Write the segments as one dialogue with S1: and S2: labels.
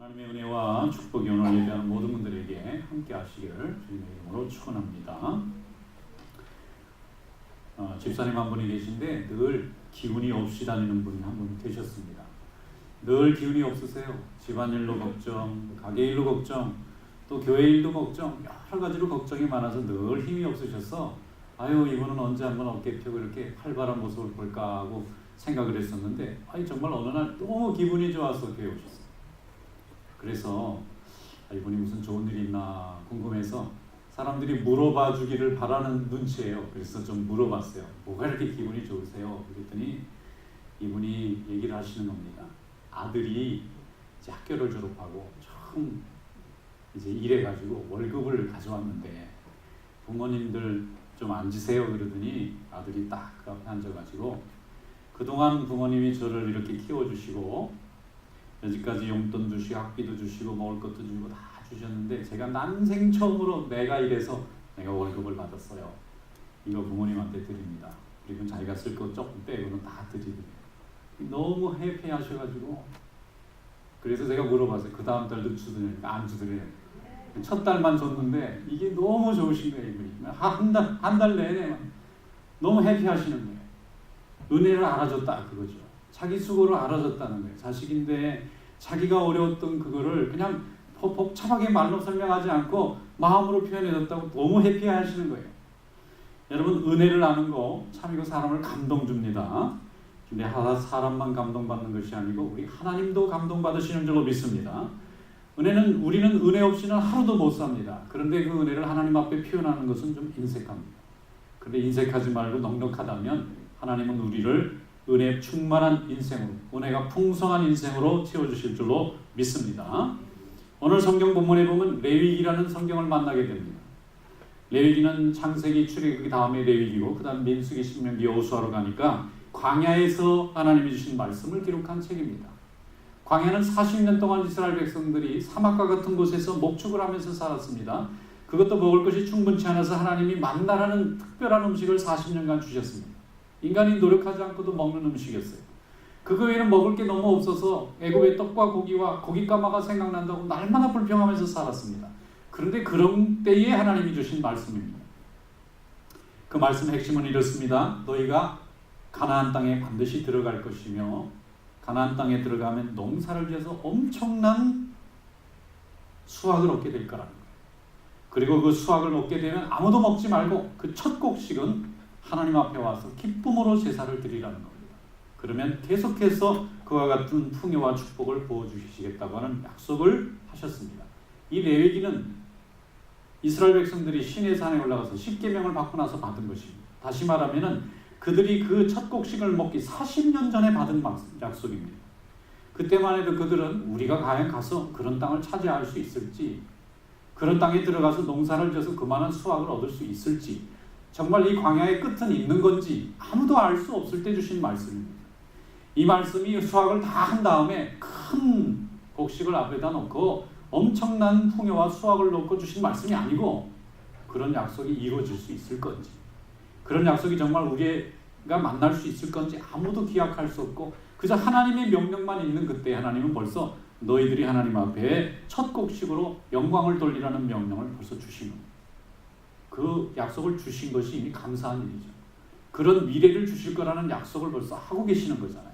S1: 하나님의 은혜와 축복이 오늘 예배하는 모든 분들에게 함께 하시기를 주님의 이름으로 축원합니다. 집사님 한 분이 계신데 늘 기운이 없이 다니는 분이 한 분 계셨습니다. 늘 기운이 없으세요. 집안일로 걱정, 가게 일로 걱정, 또 교회 일도 걱정, 여러 가지로 걱정이 많아서 늘 힘이 없으셔서 아유 이분은 언제 한번 어깨 펴고 이렇게 활발한 모습을 볼까 하고 생각을 했었는데 정말 어느 날 너무 기분이 좋아서 교회 오셨어요. 그래서 이분이 무슨 좋은 일이 있나 궁금해서 사람들이 물어봐 주기를 바라는 눈치예요. 그래서 좀 물어봤어요. 뭐가 이렇게 기분이 좋으세요? 그랬더니 이분이 얘기를 하시는 겁니다. 아들이 이제 학교를 졸업하고 처음 이제 일해가지고 월급을 가져왔는데 부모님들 좀 앉으세요 그러더니 아들이 딱 앞에 앉아가지고 그동안 부모님이 저를 이렇게 키워주시고 여지까지 용돈 주시고 학비도 주시고 먹을 것도 주시고 다 주셨는데 제가 난생 처음으로 내가 일해서 내가 월급을 받았어요. 이거 부모님한테 드립니다. 그리고 자기가 쓸 것 조금 빼고는 다 드리고요. 너무 해피하셔가지고 그래서 제가 물어봤어요. 그 다음 달도 주더니까 안 주더래요. 첫 달만 줬는데 이게 너무 좋으신 거예요. 이분이 한 달 내내 너무 해피하시는 거예요. 은혜를 알아줬다 그거죠. 자기 수고를 알아줬다는 거예요. 자식인데 자기가 어려웠던 그거를 그냥 복잡하게 말로 설명하지 않고 마음으로 표현해줬다고 너무 해피하시는 거예요. 여러분 은혜를 아는 거 참 이거 사람을 감동 줍니다. 근데 사람만 감동받는 것이 아니고 우리 하나님도 감동받으시는 줄로 믿습니다. 우리는 은혜 없이는 하루도 못 삽니다. 그런데 그 은혜를 하나님 앞에 표현하는 것은 좀 인색합니다. 그런데 인색하지 말고 넉넉하다면 하나님은 우리를 은혜 충만한 인생으로, 은혜가 풍성한 인생으로 채워주실 줄로 믿습니다. 오늘 성경 본문에 보면 레위기라는 성경을 만나게 됩니다. 레위기는 창세기, 출애굽기 다음에 레위기고 그 다음 민수기, 신명기, 여호수아로 가니까 광야에서 하나님이 주신 말씀을 기록한 책입니다. 광야는 40년 동안 이스라엘 백성들이 사막과 같은 곳에서 목축을 하면서 살았습니다. 그것도 먹을 것이 충분치 않아서 하나님이 만나라는 특별한 음식을 40년간 주셨습니다. 인간이 노력하지 않고도 먹는 음식이었어요. 그거 외에는 먹을 게 너무 없어서 애굽의 떡과 고기와 고깃가마가 생각난다고 날마다 불평하면서 살았습니다. 그런데 그런 때에 하나님이 주신 말씀입니다. 그 말씀의 핵심은 이렇습니다. 너희가 가나안 땅에 반드시 들어갈 것이며 가나안 땅에 들어가면 농사를 지어서 엄청난 수확을 얻게 될 거라는 거예요. 그리고 그 수확을 얻게 되면 아무도 먹지 말고 그 첫 곡식은 하나님 앞에 와서 기쁨으로 제사를 드리라는 겁니다. 그러면 계속해서 그와 같은 풍요와 축복을 부어주시겠다고 하는 약속을 하셨습니다. 이 레위기는 이스라엘 백성들이 시내산에 올라가서 십계명을 받고 나서 받은 것입니다. 다시 말하면 그들이 그 첫 곡식을 먹기 40년 전에 받은 약속입니다. 그때만 해도 그들은 우리가 과연 가서 그런 땅을 차지할 수 있을지, 그런 땅에 들어가서 농사를 져서 그만한 수확을 얻을 수 있을지, 정말 이 광야의 끝은 있는 건지 아무도 알 수 없을 때 주신 말씀입니다. 이 말씀이 수확을 다 한 다음에 큰 곡식을 앞에다 놓고 엄청난 풍요와 수확을 놓고 주신 말씀이 아니고 그런 약속이 이루어질 수 있을 건지, 그런 약속이 정말 우리가 만날 수 있을 건지 아무도 기약할 수 없고 그저 하나님의 명령만 있는 그때 하나님은 벌써 너희들이 하나님 앞에 첫 곡식으로 영광을 돌리라는 명령을 벌써 주신 겁니다. 그 약속을 주신 것이 이미 감사한 일이죠. 그런 미래를 주실 거라는 약속을 벌써 하고 계시는 거잖아요.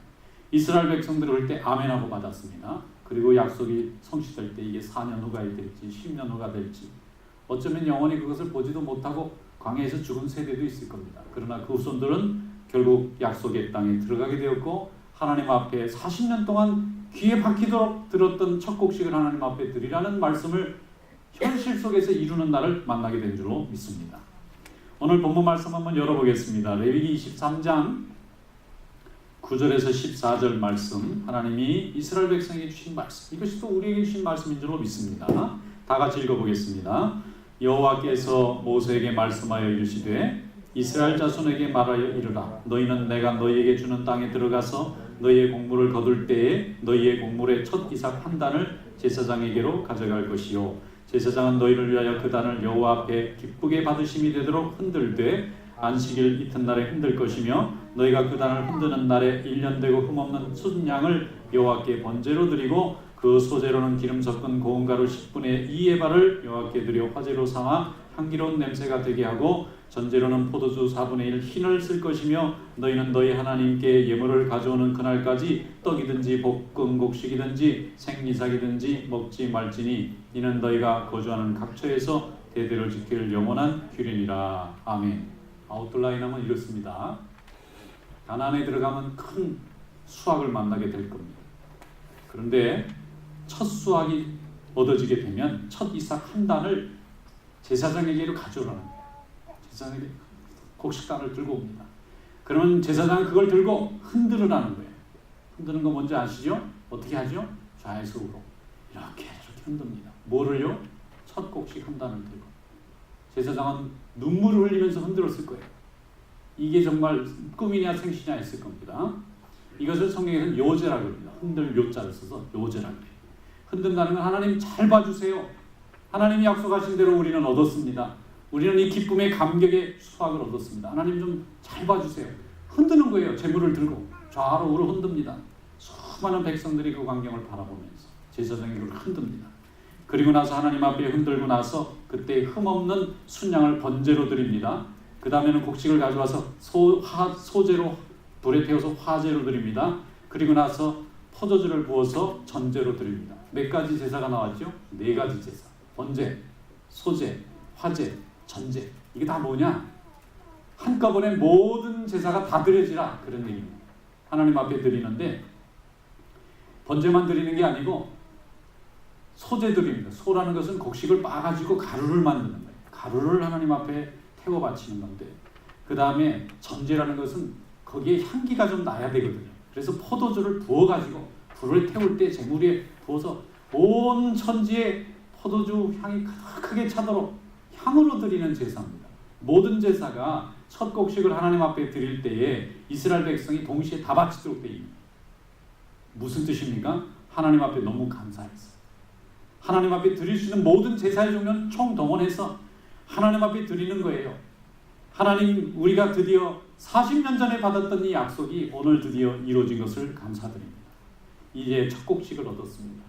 S1: 이스라엘 백성들이 올 때 아멘하고 받았습니다. 그리고 약속이 성취될 때 이게 4년 후가 될지 10년 후가 될지 어쩌면 영원히 그것을 보지도 못하고 광야에서 죽은 세대도 있을 겁니다. 그러나 그 후손들은 결국 약속의 땅에 들어가게 되었고 하나님 앞에 40년 동안 귀에 박히도록 들었던 첫 곡식을 하나님 앞에 드리라는 말씀을 현실 속에서 이루는 날을 만나게 된 줄로 믿습니다. 오늘 본문 말씀 한번 열어보겠습니다. 레위기 23장 9절에서 14절 말씀, 하나님이 이스라엘 백성에게 주신 말씀, 이것이 또 우리에게 주신 말씀인 줄로 믿습니다. 다 같이 읽어보겠습니다. 여호와께서 모세에게 말씀하여 이르시되 이스라엘 자손에게 말하여 이르라. 너희는 내가 너희에게 주는 땅에 들어가서 너희의 곡물을 거둘 때에 너희의 곡물의 첫 이삭 한 단을 제사장에게로 가져갈 것이요 제사장은 너희를 위하여 그 단을 여호와 앞에 기쁘게 받으심이 되도록 흔들되 안식일 이튿날에 흔들 것이며 너희가 그 단을 흔드는 날에 1년 되고 흠없는 순양을 여호와께 번제로 드리고 그 소재로는 기름 섞은 고운 가루 10분의 2의 발을 여호와께 드려 화제로 삼아 향기로운 냄새가 되게 하고 전제로는 포도주 4분의 1 흰을 쓸 것이며 너희는 너희 하나님께 예물을 가져오는 그날까지 떡이든지 볶은 곡식이든지 생이삭이든지 먹지 말지니 이는 너희가 거주하는 각처에서 대대로 지킬 영원한 규례니라. 아멘. 아웃라인하면 이렇습니다. 가나안에 들어가면 큰 수확을 만나게 될 겁니다. 그런데 첫 수확이 얻어지게 되면 첫 이삭 한 단을 제사장에게로 가져오라는 거예요. 제사장에게 곡식단을 들고 옵니다. 그러면 제사장은 그걸 들고 흔들으라는 거예요. 흔드는 거 뭔지 아시죠? 어떻게 하죠? 좌에서우로 이렇게 흔듭니다. 뭐를요? 첫 곡식 한 단을 들고. 제사장은 눈물을 흘리면서 흔들었을 거예요. 이게 정말 꿈이냐 생시냐 했을 겁니다. 이것을 성경에서는 요제라고 합니다. 흔들 요자를 써서 요제라고 해요. 흔든다는 건 하나님 잘 봐주세요. 하나님이 약속하신 대로 우리는 얻었습니다. 우리는 이 기쁨의 감격의 수확을 얻었습니다. 하나님 좀 잘 봐주세요. 흔드는 거예요. 재물을 들고 좌로 우로 흔듭니다. 수많은 백성들이 그 광경을 바라보면서 제사장이 그걸 흔듭니다. 그리고 나서 하나님 앞에 흔들고 나서 그때 흠없는 순양을 번제로 드립니다. 그 다음에는 곡식을 가져와서 소제로 불에 태워서 화제로 드립니다. 그리고 나서 포도주를 부어서 전제로 드립니다. 몇 가지 제사가 나왔죠? 4가지 제사. 번제, 소제, 화제, 전제. 이게 다 뭐냐? 한꺼번에 모든 제사가 다 드려지라 그런 얘기입니다. 하나님 앞에 드리는데 번제만 드리는 게 아니고 소제 드립니다. 소라는 것은 곡식을 빻아가지고 가루를 만드는 거예요. 가루를 하나님 앞에 태워 바치는 건데 그 다음에 전제라는 것은 거기에 향기가 좀 나야 되거든요. 그래서 포도주를 부어가지고 불을 태울 때 재물에 부어서 온 천지에 포도주 향이 크게 차도록 향으로 드리는 제사입니다. 모든 제사가 첫 곡식을 하나님 앞에 드릴 때에 이스라엘 백성이 동시에 다 바치도록 되어 있습니다. 무슨 뜻입니까? 하나님 앞에 너무 감사해서 하나님 앞에 드릴 수 있는 모든 제사의 종류는 총동원해서 하나님 앞에 드리는 거예요. 하나님, 우리가 드디어 40년 전에 받았던 이 약속이 오늘 드디어 이루어진 것을 감사드립니다. 이제 첫 곡식을 얻었습니다.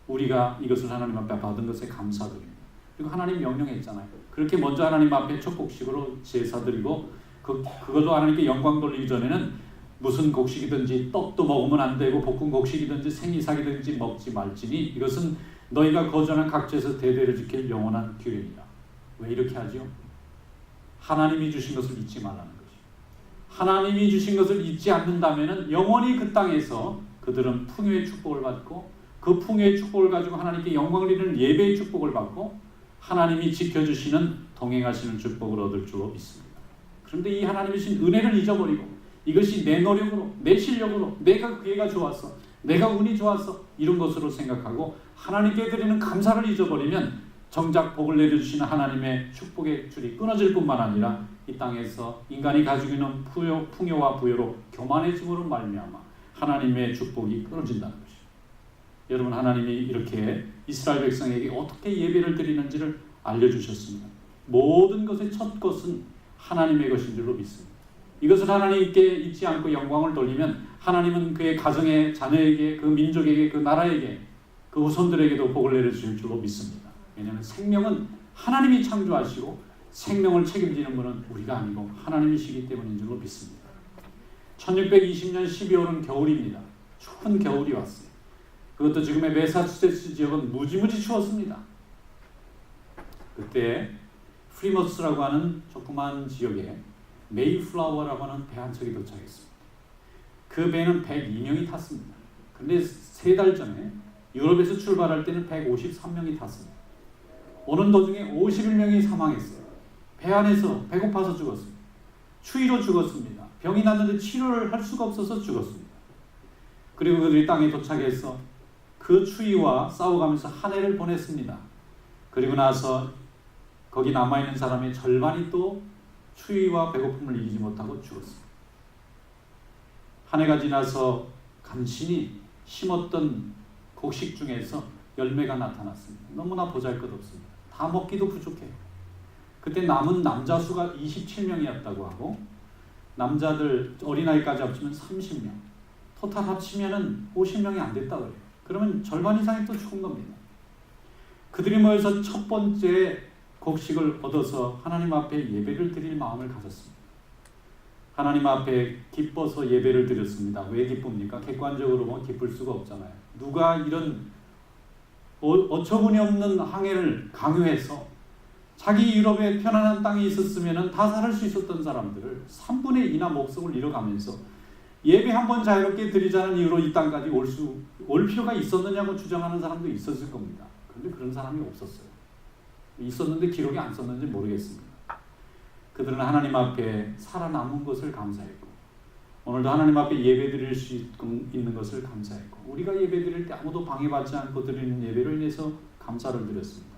S1: 우리가 이것을 하나님 앞에 받은 것에 감사드립니다. 그리고 하나님 명령했잖아요. 그렇게 먼저 하나님 앞에 첫 곡식으로 제사드리고 그걸로 하나님께 영광 돌리기 전에는 무슨 곡식이든지 떡도 먹으면 안 되고 볶은 곡식이든지 생이삭이든지 먹지 말지니 이것은 너희가 거주하는 각지에서 대대로 지킬 영원한 규례이다. 왜 이렇게 하죠? 하나님이 주신 것을 잊지 말라는 거죠. 하나님이 주신 것을 잊지 않는다면 영원히 그 땅에서 그들은 풍요의 축복을 받고 그 풍요의 축복을 가지고 하나님께 영광을 드리는 예배의 축복을 받고 하나님이 지켜주시는 동행하시는 축복을 얻을 줄로 믿습니다. 그런데 이 하나님이 주신 은혜를 잊어버리고 이것이 내 노력으로 내 실력으로 내가 기회가 좋았어 내가 운이 좋았어 이런 것으로 생각하고 하나님께 드리는 감사를 잊어버리면 정작 복을 내려주시는 하나님의 축복의 줄이 끊어질 뿐만 아니라 이 땅에서 인간이 가지고 있는 풍요와 부여로 교만해짐으로 말미암아 하나님의 축복이 끊어진다는 것이죠. 여러분, 하나님이 이렇게 이스라엘 백성에게 어떻게 예배를 드리는지를 알려주셨습니다. 모든 것의 첫 것은 하나님의 것인 줄로 믿습니다. 이것을 하나님께 잊지 않고 영광을 돌리면 하나님은 그의 가정의 자녀에게 그 민족에게 그 나라에게 그 후손들에게도 복을 내려주실 줄로 믿습니다. 왜냐하면 생명은 하나님이 창조하시고 생명을 책임지는 분은 우리가 아니고 하나님이시기 때문인 줄로 믿습니다. 1620년 12월은 겨울입니다. 추운 겨울이 왔어요. 그것도 지금의 매사추세츠 지역은 무지무지 추웠습니다. 그때 프리머스라고 하는 조그만 지역에 메이플라워라고 하는 배 한 척이 도착했습니다. 그 배는 102명이 탔습니다. 그런데 3달 전에 유럽에서 출발할 때는 153명이 탔습니다. 오는 도중에 51명이 사망했어요. 배 안에서 배고파서 죽었습니다. 추위로 죽었습니다. 병이 났는데 치료를 할 수가 없어서 죽었습니다. 그리고 그들이 땅에 도착해서 그 추위와 싸워가면서 한 해를 보냈습니다. 그리고 나서 거기 남아있는 사람의 절반이 또 추위와 배고픔을 이기지 못하고 죽었습니다. 한 해가 지나서 간신히 심었던 곡식 중에서 열매가 나타났습니다. 너무나 보잘것없습니다. 다 먹기도 부족해요. 그때 남은 남자 수가 27명이었다고 하고 남자들 어린아이까지 합치면 30명, 토탈 합치면 50명이 안 됐다고 해요. 그러면 절반 이상이 또 죽은 겁니다. 그들이 모여서 첫 번째 곡식을 얻어서 하나님 앞에 예배를 드릴 마음을 가졌습니다. 하나님 앞에 기뻐서 예배를 드렸습니다. 왜 기쁩니까? 객관적으로 보면 기쁠 수가 없잖아요. 누가 이런 어처구니 없는 항해를 강요해서 자기 유럽에 편안한 땅이 있었으면 다 살을 수 있었던 사람들을 3분의 2나 목숨을 잃어가면서 예배 한번 자유롭게 드리자는 이유로 이 땅까지 올 필요가 있었느냐고 주장하는 사람도 있었을 겁니다. 그런데 그런 사람이 없었어요. 있었는데 기록이 안 썼는지 모르겠습니다. 그들은 하나님 앞에 살아남은 것을 감사했고 오늘도 하나님 앞에 예배드릴 수 있는 것을 감사했고 우리가 예배드릴 때 아무도 방해받지 않고 드리는 예배로 인해서 감사를 드렸습니다.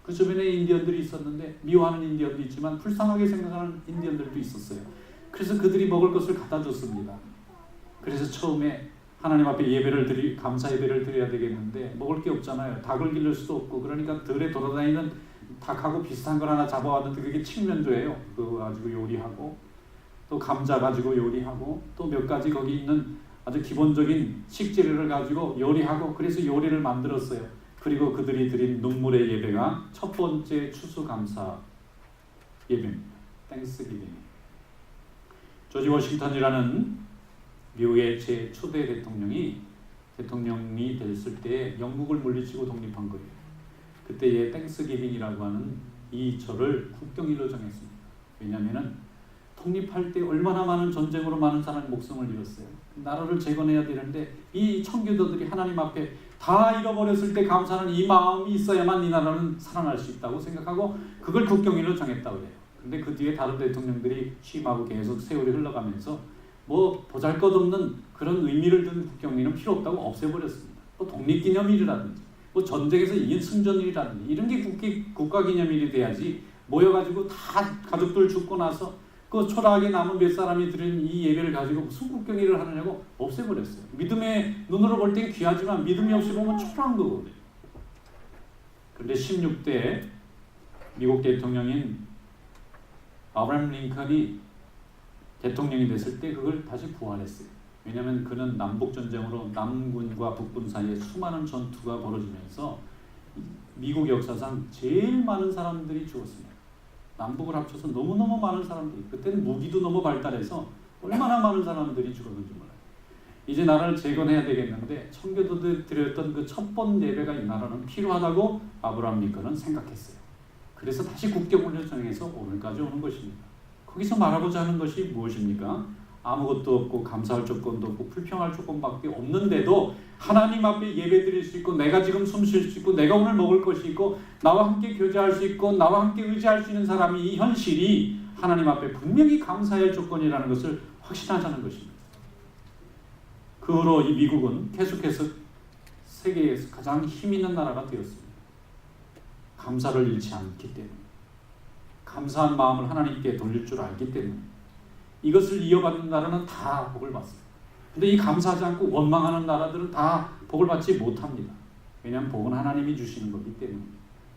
S1: 그 주변에 인디언들이 있었는데 미워하는 인디언도 있지만 불쌍하게 생각하는 인디언들도 있었어요. 그래서 그들이 먹을 것을 갖다 줬습니다. 그래서 처음에 하나님 앞에 감사 예배를 드려야 되겠는데 먹을 게 없잖아요. 닭을 기를 수도 없고 그러니까 들에 돌아다니는 닭하고 비슷한 걸 하나 잡아왔는데 그게 칡면조예요. 그거 가지고 요리하고 또 감자 가지고 요리하고 또 몇 가지 거기 있는 아주 기본적인 식재료를 가지고 요리하고 그래서 요리를 만들었어요. 그리고 그들이 드린 눈물의 예배가 첫 번째 추수감사 예배입니다. 땡스기빙. 조지 워싱턴이라는 미국의 제 초대 대통령이 됐을 때 영국을 물리치고 독립한 거예요. 그때의 땡스기빙이라고 하는 이 절을 국경일로 정했습니다. 왜냐하면 독립할 때 얼마나 많은 전쟁으로 많은 사람이 목숨을 잃었어요. 나라를 재건해야 되는데 이 청교도들이 하나님 앞에 다 잃어버렸을 때 감사하는 이 마음이 있어야만 이 나라는 살아날 수 있다고 생각하고 그걸 국경일로 정했다고 해요. 근데 그 뒤에 다른 대통령들이 취임하고 계속 세월이 흘러가면서 뭐 보잘것없는 그런 의미를 둔 국경일은 필요 없다고 없애버렸습니다. 뭐 독립기념일이라든지 뭐 전쟁에서 이긴 승전일이라든지 이런 게 국가기념일이 돼야지 모여가지고 다 가족들 죽고 나서 그 초라하게 남은 몇 사람이 드린 이 예배를 가지고 무슨 국경일을 하느냐고 없애버렸어요. 믿음의 눈으로 볼 땐 귀하지만 믿음이 없이 보면 초라한 거거든요. 그런데 16대 미국 대통령인 아브라함 링컨이 대통령이 됐을 때 그걸 다시 부활했어요. 왜냐하면 그는 남북전쟁으로 남군과 북군 사이에 수많은 전투가 벌어지면서 미국 역사상 제일 많은 사람들이 죽었습니다. 남북을 합쳐서 너무너무 많은 사람들이, 그때는 무기도 너무 발달해서 얼마나 많은 사람들이 죽었는지 몰라요. 이제 나라를 재건해야 되겠는데 청교도들이 드렸던 그 첫 번 예배가 이 나라는 필요하다고 아브라함 링컨은 생각했어요. 그래서 다시 국경을 정해서 오늘까지 오는 것입니다. 거기서 말하고자 하는 것이 무엇입니까? 아무것도 없고 감사할 조건도 없고 불평할 조건밖에 없는데도 하나님 앞에 예배드릴 수 있고 내가 지금 숨 쉴 수 있고 내가 오늘 먹을 것이 있고 나와 함께 교제할 수 있고 나와 함께 의지할 수 있는 사람이 이 현실이 하나님 앞에 분명히 감사할 조건이라는 것을 확신하자는 것입니다. 그 후로 이 미국은 계속해서 세계에서 가장 힘 있는 나라가 되었습니다. 감사를 잃지 않기 때문에, 감사한 마음을 하나님께 돌릴 줄 알기 때문에 이것을 이어받는 나라는 다 복을 받습니다. 근데 이 감사하지 않고 원망하는 나라들은 다 복을 받지 못합니다. 왜냐하면 복은 하나님이 주시는 거기 때문에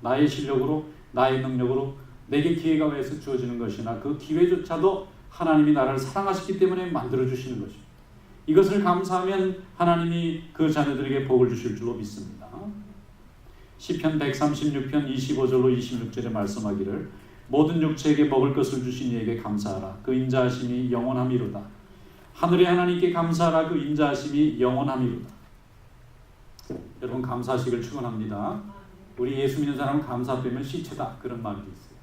S1: 나의 실력으로 나의 능력으로 내게 기회가 왜서 주어지는 것이나 그 기회조차도 하나님이 나를 사랑하시기 때문에 만들어주시는 것입니다. 이것을 감사하면 하나님이 그 자녀들에게 복을 주실 줄로 믿습니다. 시편 136편 25절로 26절에 말씀하기를 모든 육체에게 먹을 것을 주신 이에게 감사하라. 그 인자하심이 영원함이로다. 하늘의 하나님께 감사하라. 그 인자하심이 영원함이로다. 여러분 감사식을 축원합니다. 우리 예수 믿는 사람은 감사 빼면 시체다. 그런 말이 있어요.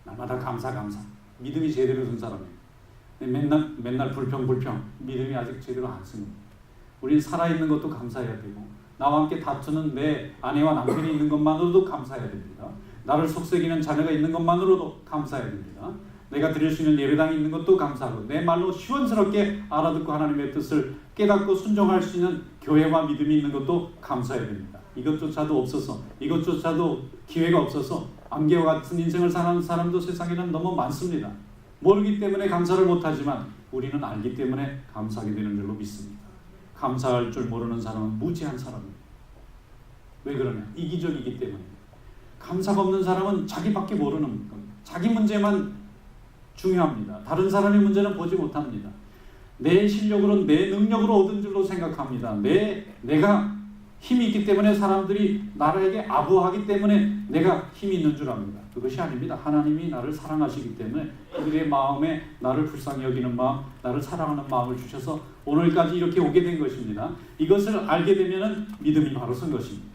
S1: 날마다 감사. 믿음이 제대로 든 사람이에요. 맨날 불평. 믿음이 아직 제대로 안 씁니다. 우리는 살아있는 것도 감사해야 되고 나와 함께 다투는 내 아내와 남편이 있는 것만으로도 감사해야 됩니다. 나를 속삭이는 자녀가 있는 것만으로도 감사해야 됩니다. 내가 드릴 수 있는 예배당이 있는 것도 감사하고 내 말로 시원스럽게 알아듣고 하나님의 뜻을 깨닫고 순종할 수 있는 교회와 믿음이 있는 것도 감사해야 됩니다. 이것조차도 없어서, 이것조차도 기회가 없어서 안개와 같은 인생을 사는 사람도 세상에는 너무 많습니다. 모르기 때문에 감사를 못하지만 우리는 알기 때문에 감사하게 되는 줄로 믿습니다. 감사할 줄 모르는 사람은 무지한 사람입니다. 왜 그러냐? 이기적이기 때문에. 감사가 없는 사람은 자기밖에 모르는 겁니다. 자기 문제만 중요합니다. 다른 사람의 문제는 보지 못합니다. 내 실력으로 내 능력으로 얻은 줄로 생각합니다. 내가 힘이 있기 때문에 사람들이 나에게 아부하기 때문에 내가 힘이 있는 줄 압니다. 그것이 아닙니다. 하나님이 나를 사랑하시기 때문에 그들의 마음에 나를 불쌍히 여기는 마음, 나를 사랑하는 마음을 주셔서 오늘까지 이렇게 오게 된 것입니다. 이것을 알게 되면 믿음이 바로 선 것입니다.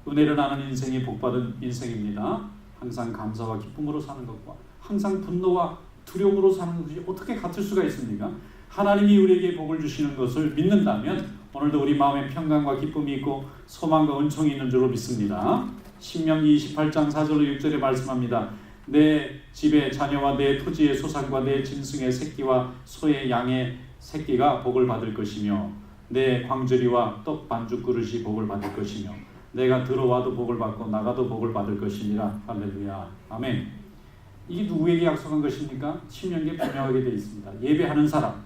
S1: 은혜를 나는 인생이 복받은 인생입니다. 항상 감사와 기쁨으로 사는 것과 항상 분노와 두려움으로 사는 것이 어떻게 같을 수가 있습니까? 하나님이 우리에게 복을 주시는 것을 믿는다면 오늘도 우리 마음에 평강과 기쁨이 있고 소망과 은총이 있는 줄로 믿습니다. 신명기 28장 4절로 6절에 말씀합니다. 내 집의 자녀와 내 토지의 소산과 내 짐승의 새끼와 소의 양의 새끼가 복을 받을 것이며 내 광주리와 떡 반죽 그릇이 복을 받을 것이며 내가 들어와도 복을 받고 나가도 복을 받을 것이니라. 할렐루야. 아멘. 이게 누구에게 약속한 것입니까? 신명기에 분명하게 되어 있습니다. 예배하는 사람,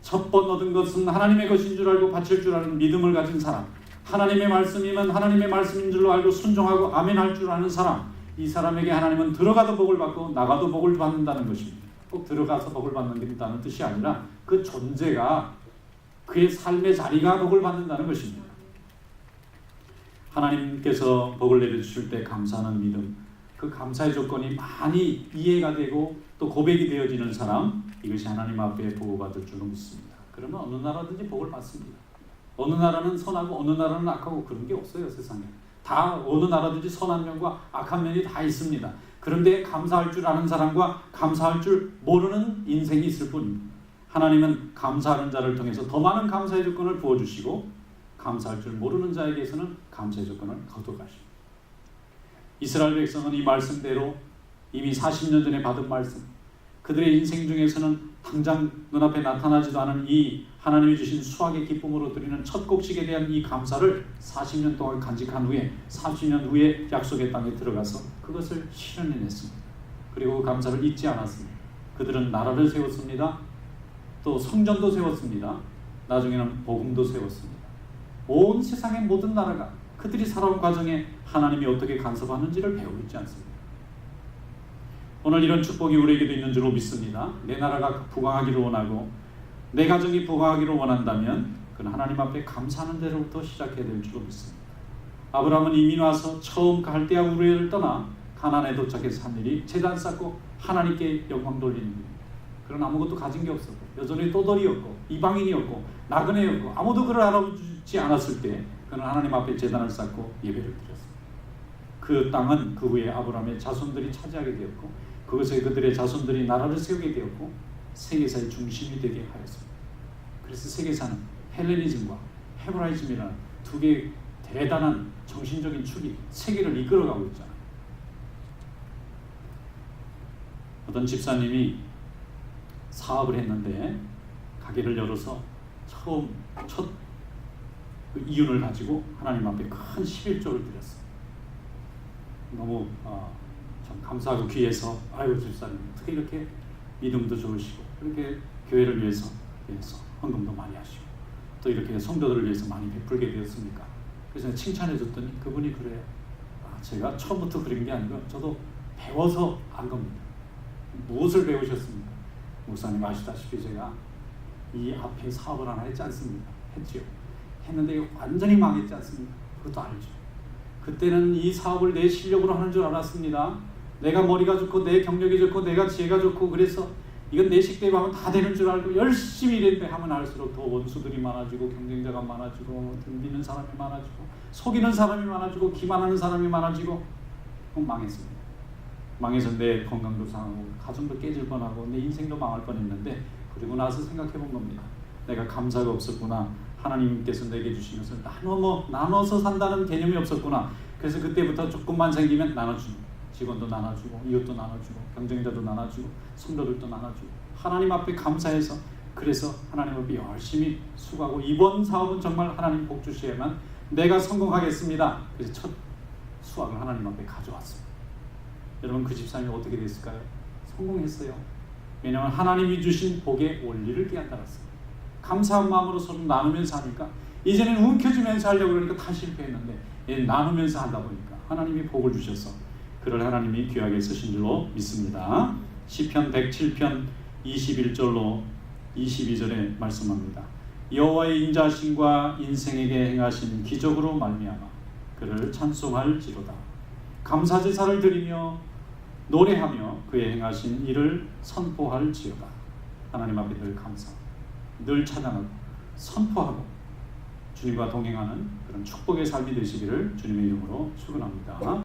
S1: 첫 번 얻은 것은 하나님의 것인 줄 알고 바칠 줄 아는 믿음을 가진 사람, 하나님의 말씀이면 하나님의 말씀인 줄로 알고 순종하고 아멘할 줄 아는 사람, 이 사람에게 하나님은 들어가도 복을 받고 나가도 복을 받는다는 것입니다. 꼭 들어가서 복을 받는다는 뜻이 아니라 그 존재가, 그의 삶의 자리가 복을 받는다는 것입니다. 하나님께서 복을 내려주실 때 감사하는 믿음, 그 감사의 조건이 많이 이해가 되고 또 고백이 되어지는 사람, 이것이 하나님 앞에 보호받을 줄로 믿습니다. 그러면 어느 나라든지 복을 받습니다. 어느 나라는 선하고 어느 나라는 악하고 그런 게 없어요. 세상에 다 어느 나라든지 선한 면과 악한 면이 다 있습니다. 그런데 감사할 줄 아는 사람과 감사할 줄 모르는 인생이 있을 뿐입니다. 하나님은 감사하는 자를 통해서 더 많은 감사의 조건을 부어주시고 감사할 줄 모르는 자에게서는 감사의 조건을 거둬가십니다. 이스라엘 백성은 이 말씀대로 이미 40년 전에 받은 말씀, 그들의 인생 중에서는 당장 눈앞에 나타나지도 않은 이 하나님이 주신 수확의 기쁨으로 드리는 첫 곡식에 대한 이 감사를 40년 동안 간직한 후에 40년 후에 약속의 땅에 들어가서 그것을 실현해냈습니다. 그리고 그 감사를 잊지 않았습니다. 그들은 나라를 세웠습니다. 또 성전도 세웠습니다. 나중에는 복음도 세웠습니다. 온 세상의 모든 나라가 그들이 살아온 과정에 하나님이 어떻게 간섭하는지를 배우고 있지 않습니다. 오늘 이런 축복이 우리에게도 있는 줄로 믿습니다. 내 나라가 부강하기를 원하고 내 가정이 부강하기를 원한다면 그는 하나님 앞에 감사하는 데로부터 시작해야 될 줄로 믿습니다. 아브라함은 이민 와서 처음 갈대아 우르를 떠나 가나안에 도착해서 한 일이 제단 쌓고 하나님께 영광 돌리는 일입니다. 그런 아무것도 가진 게 없었고 여전히 또돌이였고 이방인이었고 나그네였고 아무도 그를 알아주지 않았을 때 그는 하나님 앞에 제단을 쌓고 예배를 드렸습니다. 그 땅은 그 후에 아브라함의 자손들이 차지하게 되었고 그것에 그들의 자손들이 나라를 세우게 되었고 세계사의 중심이 되게 하였습니다. 그래서 세계사는 헬레니즘과 헤브라이즘이라는 두 개의 대단한 정신적인 축이 세계를 이끌어가고 있잖아요. 어떤 집사님이 사업을 했는데 가게를 열어서 첫 이윤을 가지고 하나님 앞에 큰 11조를 드렸어요. 너무 참 감사하고 귀해서 아유 집사님 어떻게 이렇게 믿음도 좋으시고 이렇게 교회를 위해서 헌금도 많이 하시고 또 이렇게 성도들을 위해서 많이 베풀게 되었습니까? 그래서 칭찬해 줬더니 그분이 그래요. 제가 처음부터 그런 게 아니고 저도 배워서 한 겁니다. 무엇을 배우셨습니까? 목사님 아시다시피 제가 이 앞에 사업을 하나 했지 않습니까? 했죠. 했는데 완전히 망했지 않습니까? 그것도 알죠. 그때는 이 사업을 내 실력으로 하는 줄 알았습니다. 내가 머리가 좋고 내 경력이 좋고 내가 지혜가 좋고 그래서 이건 내 식대로 하면 다 되는 줄 알고 열심히 일했는데 하면 할수록 더 원수들이 많아지고 경쟁자가 많아지고 덤비는 사람이 많아지고 속이는 사람이 많아지고 기만하는 사람이 많아지고 망했습니다. 망해서 내 건강도 상하고 가정도 깨질 뻔하고 내 인생도 망할 뻔했는데 그리고 나서 생각해 본 겁니다. 내가 감사가 없었구나. 하나님께서 내게 주신 것을 나눠서 산다는 개념이 없었구나. 그래서 그때부터 조금만 생기면 나눠주고 직원도 나눠주고 이웃도 나눠주고 경쟁자도 나눠주고 성도들도 나눠주고 하나님 앞에 감사해서 그래서 하나님 앞에 열심히 수고하고 이번 사업은 정말 하나님 복 주셔야만 내가 성공하겠습니다. 그래서 첫 수확을 하나님 앞에 가져왔습니다. 여러분 그 집사님이 어떻게 됐을까요? 성공했어요. 왜냐하면 하나님이 주신 복의 원리를 깨달았어요. 감사한 마음으로 서로 나누면서 하니까 이제는 움켜쥐면서 하려고 그러니까 다 실패했는데 나누면서 하다 보니까 하나님이 복을 주셔서 그를 하나님이 귀하게 쓰신 줄로 믿습니다. 시편 107편 21절로 22절에 말씀합니다. 여호와의 인자하심과 인생에게 행하신 기적으로 말미암아 그를 찬송할지로다. 감사제사를 드리며 노래하며 그의 행하신 일을 선포할지로다. 하나님 앞에 늘 감사하고 늘 찬양하고 선포하고 주님과 동행하는 그런 축복의 삶이 되시기를 주님의 이름으로 축원합니다.